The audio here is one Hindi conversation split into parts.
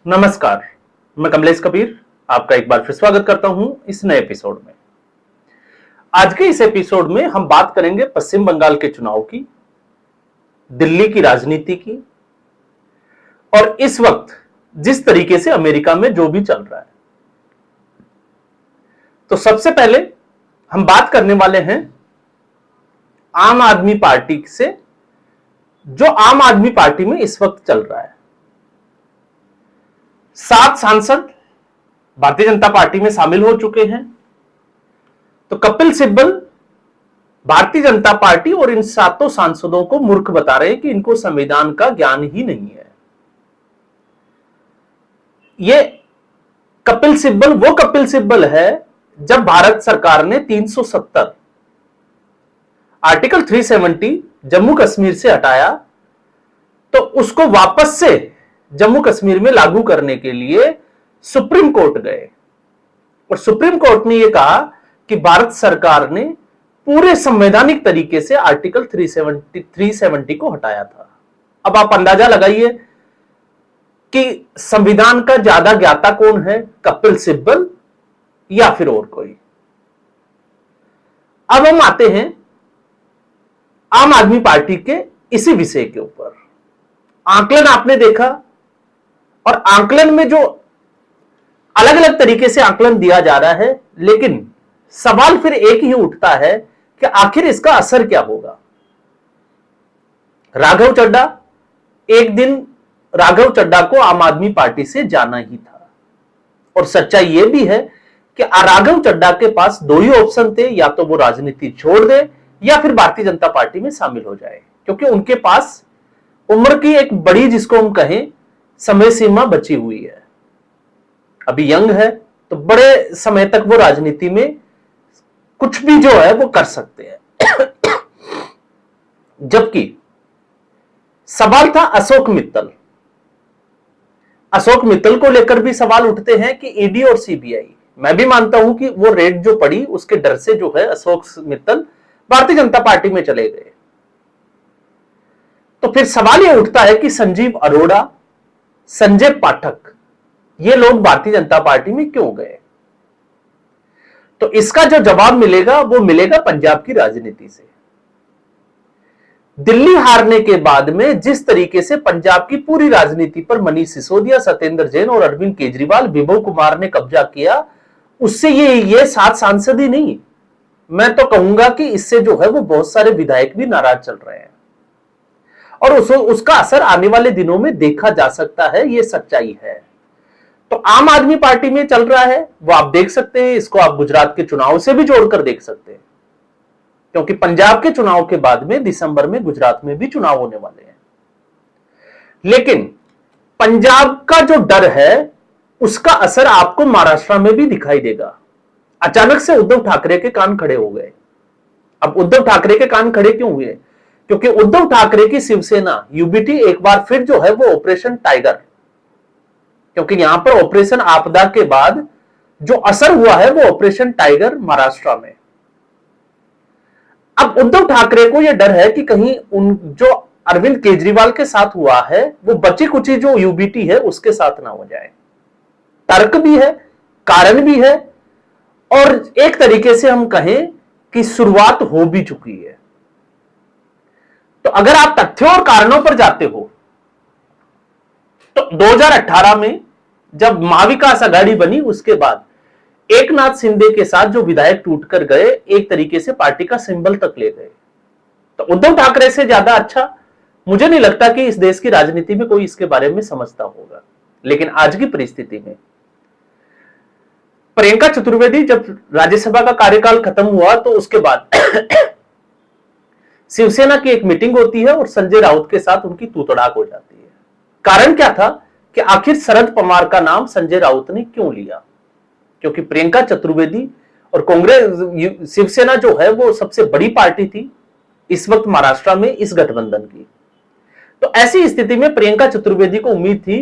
नमस्कार, मैं कमलेश कबीर आपका एक बार फिर स्वागत करता हूं इस नए एपिसोड में। आज के इस एपिसोड में हम बात करेंगे पश्चिम बंगाल के चुनाव की, दिल्ली की राजनीति की और इस वक्त जिस तरीके से अमेरिका में जो भी चल रहा है। तो सबसे पहले हम बात करने वाले हैं आम आदमी पार्टी से, जो आम आदमी पार्टी में इस वक्त चल रहा है। 7 सांसद भारतीय जनता पार्टी में शामिल हो चुके हैं। तो कपिल सिब्बल भारतीय जनता पार्टी और इन 7 सांसदों को मूर्ख बता रहे हैं कि इनको संविधान का ज्ञान ही नहीं है। ये कपिल सिब्बल वो कपिल सिब्बल है जब भारत सरकार ने 370 आर्टिकल 370 जम्मू कश्मीर से हटाया, तो उसको वापस से जम्मू कश्मीर में लागू करने के लिए सुप्रीम कोर्ट गए और सुप्रीम कोर्ट ने यह कहा कि भारत सरकार ने पूरे संवैधानिक तरीके से आर्टिकल 370 को हटाया था। अब आप अंदाजा लगाइए कि संविधान का ज्यादा ज्ञाता कौन है, कपिल सिब्बल या फिर और कोई। अब हम आते हैं आम आदमी पार्टी के इसी विषय के ऊपर। आंकलन आपने देखा और आंकलन में जो अलग अलग तरीके से आंकलन दिया जा रहा है, लेकिन सवाल फिर एक ही उठता है कि आखिर इसका असर क्या होगा। राघव चड्ढा, एक दिन राघव चड्ढा को आम आदमी पार्टी से जाना ही था और सच्चाई यह भी है कि राघव चड्ढा के पास 2 ही ऑप्शन थे, या तो वो राजनीति छोड़ दे या फिर भारतीय जनता पार्टी में शामिल हो जाए, क्योंकि उनके पास उम्र की एक बड़ी, जिसको हम कहें, समय सीमा बची हुई है। अभी यंग है तो बड़े समय तक वो राजनीति में कुछ भी जो है वो कर सकते हैं। जबकि सवाल था अशोक मित्तल। अशोक मित्तल को लेकर भी सवाल उठते हैं कि ईडी और सीबीआई, मैं भी मानता हूं कि वो रेड जो पड़ी उसके डर से जो है अशोक मित्तल भारतीय जनता पार्टी में चले गए। तो फिर सवाल यह उठता है कि संजीव अरोड़ा, संजय पाठक, ये लोग भारतीय जनता पार्टी में क्यों गए। तो इसका जो जवाब मिलेगा वो मिलेगा पंजाब की राजनीति से। दिल्ली हारने के बाद में जिस तरीके से पंजाब की पूरी राजनीति पर मनीष सिसोदिया, सत्येंद्र जैन और अरविंद केजरीवाल, विभव कुमार ने कब्जा किया, उससे ये 7 सांसद ही नहीं, मैं तो कहूंगा कि इससे जो है वो बहुत सारे विधायक भी नाराज चल रहे हैं और उसका असर आने वाले दिनों में देखा जा सकता है। ये सच्चाई है। तो आम आदमी पार्टी में चल रहा है वो आप देख सकते हैं। इसको आप गुजरात के चुनाव से भी जोड़कर देख सकते हैं, क्योंकि पंजाब के चुनाव के बाद में दिसंबर में गुजरात में भी चुनाव होने वाले हैं। लेकिन पंजाब का जो डर है उसका असर आपको महाराष्ट्र में भी दिखाई देगा। अचानक से उद्धव ठाकरे के कान खड़े हो गए। अब उद्धव ठाकरे के कान खड़े क्यों हुए? क्योंकि उद्धव ठाकरे की शिवसेना यूबीटी एक बार फिर जो है वो ऑपरेशन टाइगर, क्योंकि यहां पर ऑपरेशन आपदा के बाद जो असर हुआ है वो ऑपरेशन टाइगर महाराष्ट्र में। अब उद्धव ठाकरे को यह डर है कि कहीं उन जो अरविंद केजरीवाल के साथ हुआ है वो बची कुची जो यूबीटी है उसके साथ ना हो जाए। तर्क भी है, कारण भी है और एक तरीके से हम कहें कि शुरुआत हो भी चुकी है। तो अगर आप तथ्यों और कारणों पर जाते हो तो 2018 में जब महाविकास आघाड़ी बनी उसके बाद एकनाथ शिंदे के साथ जो विधायक टूटकर गए, एक तरीके से पार्टी का सिंबल तक ले गए। तो उद्धव ठाकरे से ज्यादा अच्छा मुझे नहीं लगता कि इस देश की राजनीति में कोई इसके बारे में समझता होगा। लेकिन आज की परिस्थिति में प्रियंका चतुर्वेदी जब राज्यसभा का कार्यकाल खत्म हुआ तो उसके बाद शिवसेना की एक मीटिंग होती है और संजय राउत के साथ उनकी तूतड़ाक हो जाती है। कारण क्या था कि आखिर शरद पवार का नाम संजय राउत ने क्यों लिया? क्योंकि प्रियंका चतुर्वेदी और कांग्रेस, शिवसेना जो है वो सबसे बड़ी पार्टी थी इस वक्त महाराष्ट्र में इस गठबंधन की। तो ऐसी स्थिति में प्रियंका चतुर्वेदी को उम्मीद थी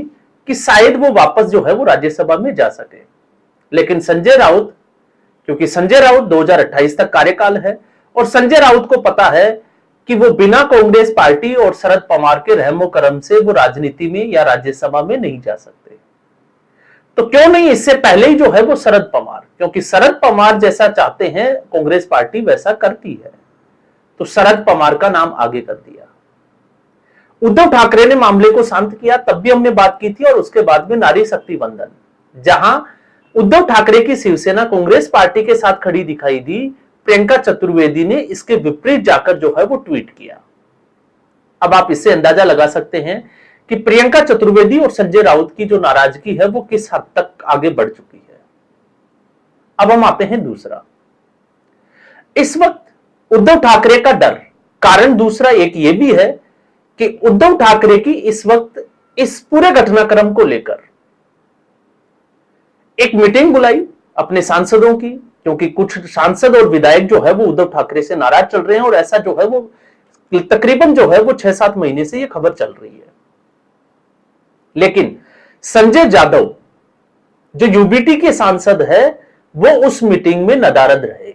कि शायद वो वापस जो है वो राज्यसभा में जा सके। लेकिन संजय राउत, क्योंकि संजय राउत 2028 तक कार्यकाल है और संजय राउत को पता है कि वो बिना कांग्रेस पार्टी और शरद पवार के रहमो करम से वो राजनीति में या राज्यसभा में नहीं जा सकते। तो क्यों नहीं इससे पहले ही जो है वो शरद पवार, क्योंकि शरद पवार जैसा चाहते हैं कांग्रेस पार्टी वैसा करती है, तो शरद पवार का नाम आगे कर दिया। उद्धव ठाकरे ने मामले को शांत किया, तब भी हमने बात की थी, और उसके बाद में नारी शक्ति वंदन, जहां उद्धव ठाकरे की शिवसेना कांग्रेस पार्टी के साथ खड़ी दिखाई दी, प्रियंका चतुर्वेदी ने इसके विपरीत जाकर जो है वो ट्वीट किया। अब आप इससे अंदाजा लगा सकते हैं कि प्रियंका चतुर्वेदी और संजय राउत की जो नाराजगी है वो किस हद तक आगे बढ़ चुकी है। अब हम आते हैं दूसरा, इस वक्त उद्धव ठाकरे का डर, कारण दूसरा एक ये भी है कि उद्धव ठाकरे की इस वक्त इस पूरे घटनाक्रम को लेकर एक मीटिंग बुलाई अपने सांसदों की, क्योंकि कुछ सांसद और विधायक जो है वो उद्धव ठाकरे से नाराज चल रहे हैं, और ऐसा जो है वो तकरीबन जो है वो 6-7 महीने से ये खबर चल रही है। लेकिन संजय जादव जो यूबीटी के सांसद है वो उस मीटिंग में नदारद रहे।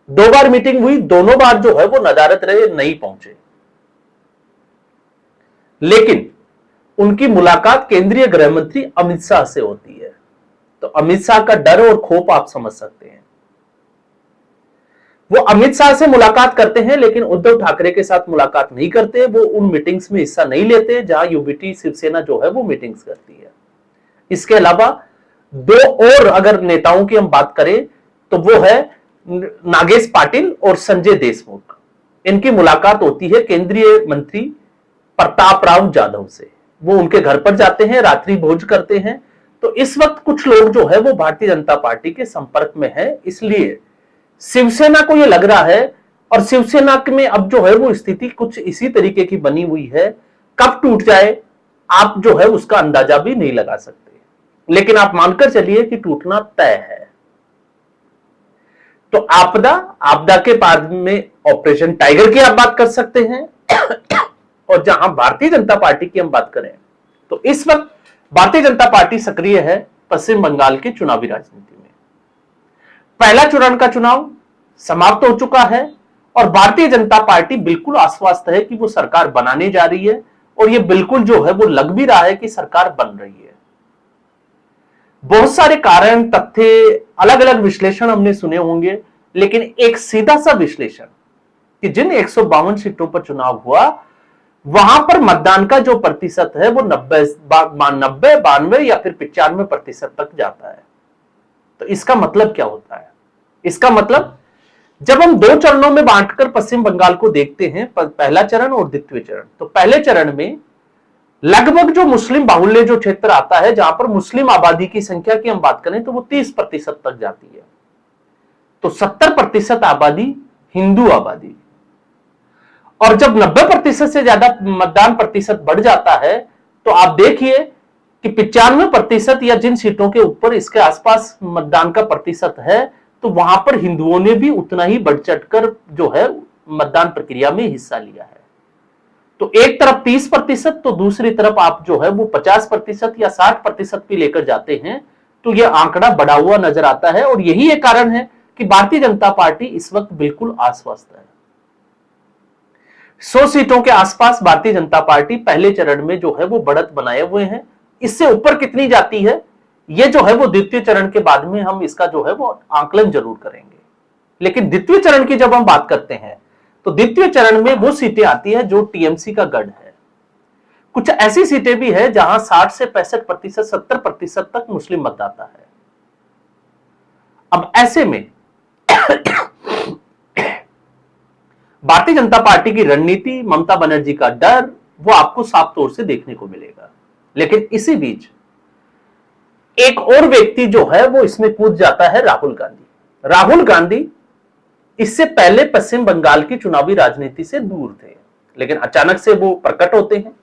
2 बार मीटिंग हुई, दोनों बार जो है वो नदारद रहे, नहीं पहुंचे। लेकिन उनकी मुलाकात केंद्रीय गृह मंत्री अमित शाह से होती है, तो अमित शाह का डर और खौफ आप समझ सकते हैं। वो अमित शाह से मुलाकात करते हैं, लेकिन उद्धव ठाकरे के साथ मुलाकात नहीं करते, वो उन मीटिंग्स में हिस्सा नहीं लेते जहां यूबीटी शिवसेना जो है वो मीटिंग्स करती है। इसके अलावा 2 और अगर नेताओं की हम बात करें तो वो है नागेश पाटिल और संजय देशमुख। इनकी मुलाकात होती है केंद्रीय मंत्री प्रताप राव जाधव से, वो उनके घर पर जाते हैं, रात्रि भोज करते हैं। तो इस वक्त कुछ लोग जो है वो भारतीय जनता पार्टी के संपर्क में है, इसलिए शिवसेना को यह लग रहा है, और शिवसेना में अब जो है वो स्थिति कुछ इसी तरीके की बनी हुई है, कब टूट जाए आप जो है उसका अंदाजा भी नहीं लगा सकते, लेकिन आप मानकर चलिए कि टूटना तय है। तो आपदा के बाद में ऑपरेशन टाइगर की आप बात कर सकते हैं, और जहां भारतीय जनता पार्टी की हम बात करें तो इस वक्त भारतीय जनता पार्टी सक्रिय है पश्चिम बंगाल की चुनावी राजनीति में। पहला चरण का चुनाव समाप्त हो चुका है, और भारतीय जनता पार्टी बिल्कुल आश्वस्त है कि वो सरकार बनाने जा रही है, और ये बिल्कुल जो है वो लग भी रहा है कि सरकार बन रही है। बहुत सारे कारण, तथ्य, अलग अलग विश्लेषण हमने सुने होंगे, लेकिन एक सीधा सा विश्लेषण कि जिन 152 सीटों पर चुनाव हुआ वहां पर मतदान का जो प्रतिशत है वो 90, 92 या फिर 95% तक जाता है। तो इसका मतलब क्या होता है? इसका मतलब जब हम 2 चरणों में बांटकर पश्चिम बंगाल को देखते हैं, पहला चरण और द्वितीय चरण, तो पहले चरण में लगभग जो मुस्लिम बाहुल्य जो क्षेत्र आता है, जहां पर मुस्लिम आबादी की संख्या की हम बात करें तो वो 30% तक जाती है, तो 70% आबादी हिंदू आबादी। और जब 90% से ज्यादा मतदान प्रतिशत बढ़ जाता है, तो आप देखिए कि 95% या जिन सीटों के ऊपर इसके आसपास मतदान का प्रतिशत है, तो वहां पर हिंदुओं ने भी उतना ही बढ़ चढ़कर जो है मतदान प्रक्रिया में हिस्सा लिया है। तो एक तरफ 30%, तो दूसरी तरफ आप जो है वो 50% या 60% भी लेकर जाते हैं, तो यह आंकड़ा बढ़ा हुआ नजर आता है। और यही एक कारण है कि भारतीय जनता पार्टी इस वक्त बिल्कुल आश्वस्त है। 100 सीटों के आसपास भारतीय जनता पार्टी पहले चरण में जो है वो बढ़त बनाए हुए हैं। इससे ऊपर कितनी जाती है ये जो है वो द्वितीय चरण के बाद में हम इसका जो है वो आंकलन जरूर करेंगे। लेकिन द्वितीय चरण की जब हम बात करते हैं तो द्वितीय चरण में वो सीटें आती है जो टीएमसी का गढ़ है। कुछ ऐसी सीटें भी है जहां 60 से 65%, 70% तक मुस्लिम मतदाता है। अब ऐसे में भारतीय जनता पार्टी की रणनीति, ममता बनर्जी का डर, वो आपको साफ तौर से देखने को मिलेगा। लेकिन इसी बीच एक और व्यक्ति जो है वो इसमें कूद जाता है, राहुल गांधी। राहुल गांधी इससे पहले पश्चिम बंगाल की चुनावी राजनीति से दूर थे, लेकिन अचानक से वो प्रकट होते हैं।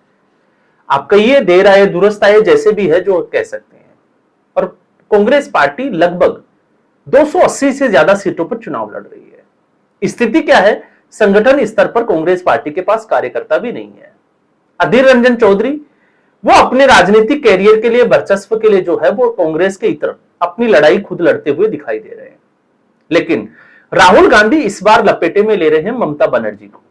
आप कहिए देर आए दुरुस्त आए, जैसे भी है जो कह सकते हैं। और कांग्रेस पार्टी लगभग 280 से ज्यादा सीटों पर चुनाव लड़ रही है। स्थिति क्या है? संगठन स्तर पर कांग्रेस पार्टी के पास कार्यकर्ता भी नहीं है। अधीर रंजन चौधरी वो अपने राजनीतिक कैरियर के लिए, वर्चस्व के लिए जो है वो कांग्रेस के इतर अपनी लड़ाई खुद लड़ते हुए दिखाई दे रहे हैं। लेकिन राहुल गांधी इस बार लपेटे में ले रहे हैं ममता बनर्जी को।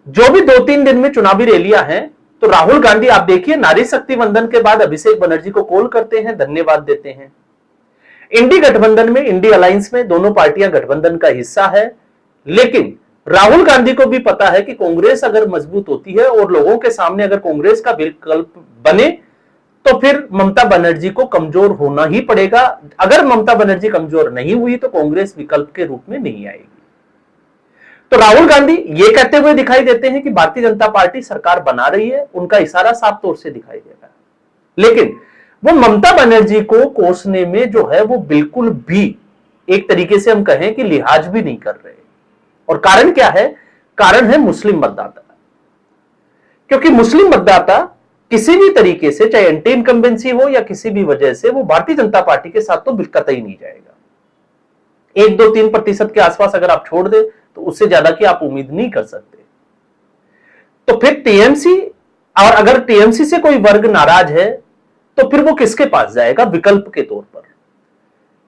जो भी 2-3 दिन में चुनावी रैलियां हैं, तो राहुल गांधी आप देखिए नारी शक्ति वंदन के बाद अभिषेक बनर्जी को कॉल करते हैं, धन्यवाद देते हैं। इंडी गठबंधन में, इंडी अलायंस में दोनों पार्टियां गठबंधन का हिस्सा है, लेकिन राहुल गांधी को भी पता है कि कांग्रेस अगर मजबूत होती है और लोगों के सामने अगर कांग्रेस का विकल्प बने तो फिर ममता बनर्जी को कमजोर होना ही पड़ेगा। अगर ममता बनर्जी कमजोर नहीं हुई तो कांग्रेस विकल्प के रूप में नहीं आएगी। तो राहुल गांधी ये कहते हुए दिखाई देते हैं कि भारतीय जनता पार्टी सरकार बना रही है, उनका इशारा साफ तौर से दिखाई दे रहा है, लेकिन वो ममता बनर्जी को कोसने में जो है वो बिल्कुल भी एक तरीके से हम कहें कि लिहाज भी नहीं कर रहे। और कारण क्या है? कारण है मुस्लिम मतदाता, क्योंकि मुस्लिम मतदाता किसी भी तरीके से, चाहे एंटी इनकम्बेंसी हो या किसी भी वजह से, वो भारतीय जनता पार्टी के साथ तो कतई नहीं जाएगा। 1-2-3% के आसपास अगर आप छोड़ दे तो उससे ज्यादा की आप उम्मीद नहीं कर सकते। तो फिर टीएमसी, और अगर टीएमसी से कोई वर्ग नाराज है तो फिर वो किसके पास जाएगा विकल्प के तौर पर?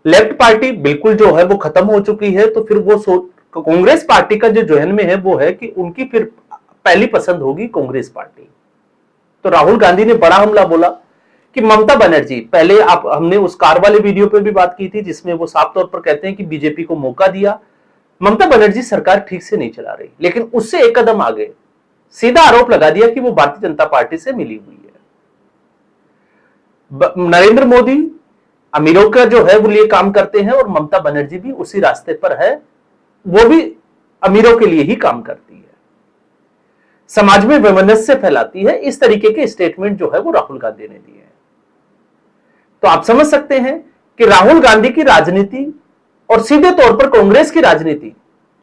लेफ्ट पार्टी बिल्कुल जो है वो खत्म हो चुकी है, तो फिर वो कांग्रेस पार्टी का जो जहन में है वो है कि उनकी फिर पहली पसंद होगी कांग्रेस पार्टी। तो राहुल गांधी ने बड़ा हमला बोला कि ममता बनर्जी, पहले हमने उस कार वाले वीडियो पे भी बात की थी जिसमें वो साफ तौर पर कहते हैं कि बीजेपी को मौका दिया, ममता बनर्जी सरकार ठीक से नहीं चला रही, लेकिन उससे एक कदम आगे सीधा आरोप लगा दिया कि वो भारतीय जनता पार्टी से मिली हुई है। नरेंद्र मोदी अमीरों का जो है वो लिए काम करते हैं और ममता बनर्जी भी उसी रास्ते पर है, वो भी अमीरों के लिए ही काम करती है, समाज में वैमनस्य फैलाती है। इस तरीके के स्टेटमेंट जो है वो राहुल गांधी ने दिए हैं। तो आप समझ सकते हैं कि राहुल गांधी की राजनीति और सीधे तौर पर कांग्रेस की राजनीति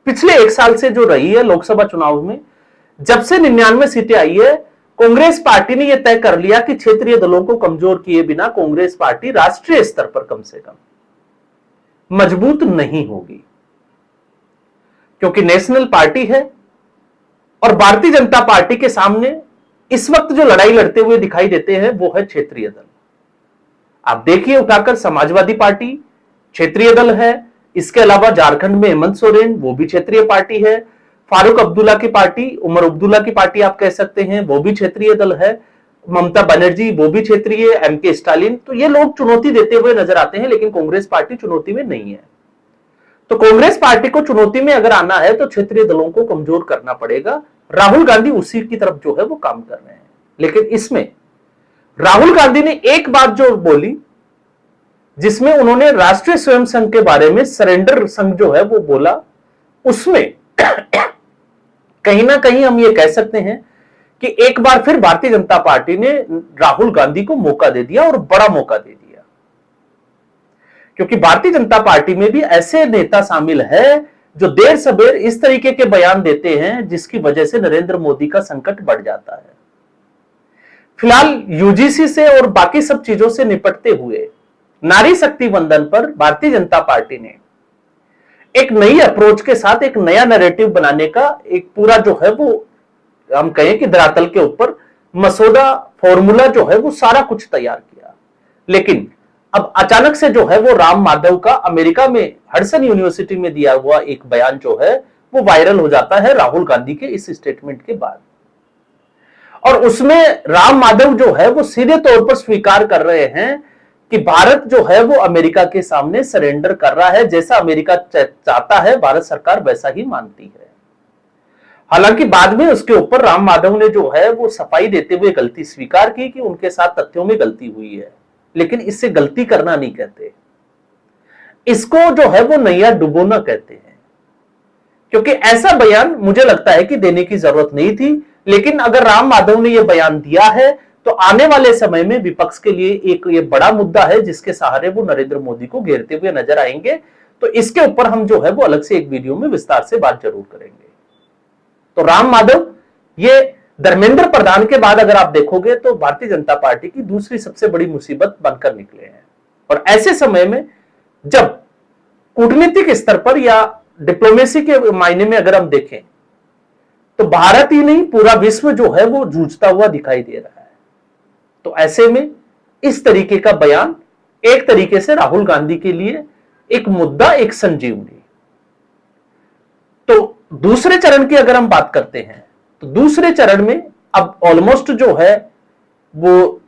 पिछले 1 साल से जो रही है लोकसभा चुनाव में, जब से 99 सीटें आई है, कांग्रेस पार्टी ने यह तय कर लिया कि क्षेत्रीय दलों को कमजोर किए बिना कांग्रेस पार्टी राष्ट्रीय स्तर पर कम से कम मजबूत नहीं होगी, क्योंकि नेशनल पार्टी है। और भारतीय जनता पार्टी के सामने इस वक्त जो लड़ाई लड़ते हुए दिखाई देते हैं वो है क्षेत्रीय दल। आप देखिए उठाकर, समाजवादी पार्टी क्षेत्रीय दल है, इसके अलावा झारखंड में हेमंत सोरेन, वो भी क्षेत्रीय पार्टी है, फारूक अब्दुल्ला की पार्टी, उमर अब्दुल्ला की पार्टी आप कह सकते हैं, वो भी क्षेत्रीय दल है, ममता बनर्जी वो भी क्षेत्रीय, एमके स्टालिन। तो ये लोग चुनौती देते हुए नजर आते हैं, लेकिन कांग्रेस पार्टी चुनौती में नहीं है। तो कांग्रेस पार्टी को चुनौती में अगर आना है तो क्षेत्रीय दलों को कमजोर करना पड़ेगा। राहुल गांधी उसी की तरफ जो है वो काम कर रहे हैं। लेकिन इसमें राहुल गांधी ने एक बात जो बोली, जिसमें उन्होंने राष्ट्रीय स्वयं संघ के बारे में, सरेंडर संघ जो है वो बोला, उसमें कहीं ना कहीं हम ये कह सकते हैं कि एक बार फिर भारतीय जनता पार्टी ने राहुल गांधी को मौका दे दिया, और बड़ा मौका दे दिया, क्योंकि भारतीय जनता पार्टी में भी ऐसे नेता शामिल है जो देर सबेर इस तरीके के बयान देते हैं जिसकी वजह से नरेंद्र मोदी का संकट बढ़ जाता है। फिलहाल यूजीसी से और बाकी सब चीजों से निपटते हुए नारी शक्ति वंदन पर भारतीय जनता पार्टी ने एक नई अप्रोच के साथ एक नया नैरेटिव बनाने का एक पूरा जो है वो हम कहें कि धरातल के ऊपर मसौदा, फॉर्मूला जो है वो सारा कुछ तैयार किया। लेकिन अब अचानक से जो है वो राम माधव का अमेरिका में हडसन यूनिवर्सिटी में दिया हुआ एक बयान जो है वो वायरल हो जाता है राहुल गांधी के इस स्टेटमेंट के बाद। और उसमें राम माधव जो है वो सीधे तौर पर स्वीकार कर रहे हैं कि भारत जो है वो अमेरिका के सामने सरेंडर कर रहा है, जैसा अमेरिका चाहता है भारत सरकार वैसा ही मानती है। हालांकि बाद में उसके ऊपर राम माधव ने जो है वो सफाई देते हुए गलती स्वीकार की कि उनके साथ तथ्यों में गलती हुई है, लेकिन इससे गलती करना नहीं कहते, इसको जो है वो नैया डुबोना कहते हैं। क्योंकि ऐसा बयान मुझे लगता है कि देने की जरूरत नहीं थी, लेकिन अगर राम माधव ने यह बयान दिया है तो आने वाले समय में विपक्ष के लिए एक ये बड़ा मुद्दा है जिसके सहारे वो नरेंद्र मोदी को घेरते हुए नजर आएंगे। तो इसके ऊपर हम जो है वो अलग से एक वीडियो में विस्तार से बात जरूर करेंगे। तो राम माधव ये धर्मेंद्र प्रधान के बाद अगर आप देखोगे तो भारतीय जनता पार्टी की दूसरी सबसे बड़ी मुसीबत बनकर निकले हैं। और ऐसे समय में जब कूटनीतिक स्तर पर या डिप्लोमेसी के मायने में अगर हम देखें तो भारत ही नहीं पूरा विश्व जो है वो जूझता हुआ दिखाई दे रहा है। तो ऐसे में इस तरीके का बयान एक तरीके से राहुल गांधी के लिए एक मुद्दा, एक संजीवनी। तो दूसरे चरण की अगर हम बात करते हैं तो दूसरे चरण में अब ऑलमोस्ट जो है वो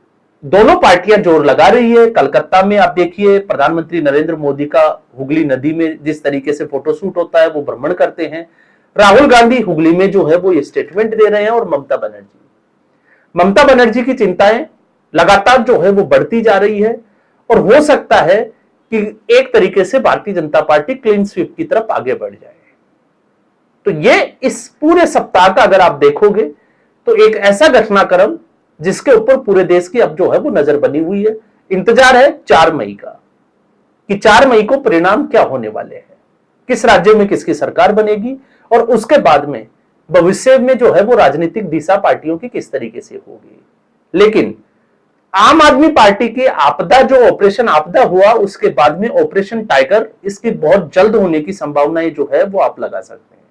दोनों पार्टियां जोर लगा रही है। कलकत्ता में आप देखिए प्रधानमंत्री नरेंद्र मोदी का हुगली नदी में जिस तरीके से फोटोशूट होता है, वो भ्रमण करते हैं। राहुल गांधी हुगली में जो है वो ये स्टेटमेंट दे रहे हैं, और ममता बनर्जी की चिंताएं लगातार जो है वो बढ़ती जा रही है, और हो सकता है कि एक तरीके से Bharatiya Janata party clean sweep की तरफ आगे बढ़ जाए। तो ये इस पूरे सप्ताह का अगर आप देखोगे तो एक ऐसा घटनाक्रम जिसके ऊपर पूरे देश की अब जो है वो नजर बनी हुई है। इंतजार है 4 मई का कि 4 मई को परिणाम क्या होने वाले हैं, किस राज्य में किसकी सरकार बनेगी, और उसके बाद में भविष्य में जो है वो राजनीतिक दिशा पार्टियों की किस तरीके से होगी। लेकिन आम आदमी पार्टी की आपदा, जो ऑपरेशन आपदा हुआ, उसके बाद में ऑपरेशन टाइगर, इसकी बहुत जल्द होने की संभावनाएं जो है वो आप लगा सकते हैं।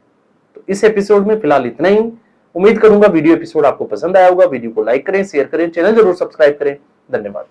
तो इस एपिसोड में फिलहाल इतना ही। उम्मीद करूंगा वीडियो एपिसोड आपको पसंद आया होगा। वीडियो को लाइक करें, शेयर करें, चैनल जरूर सब्सक्राइब करें। धन्यवाद।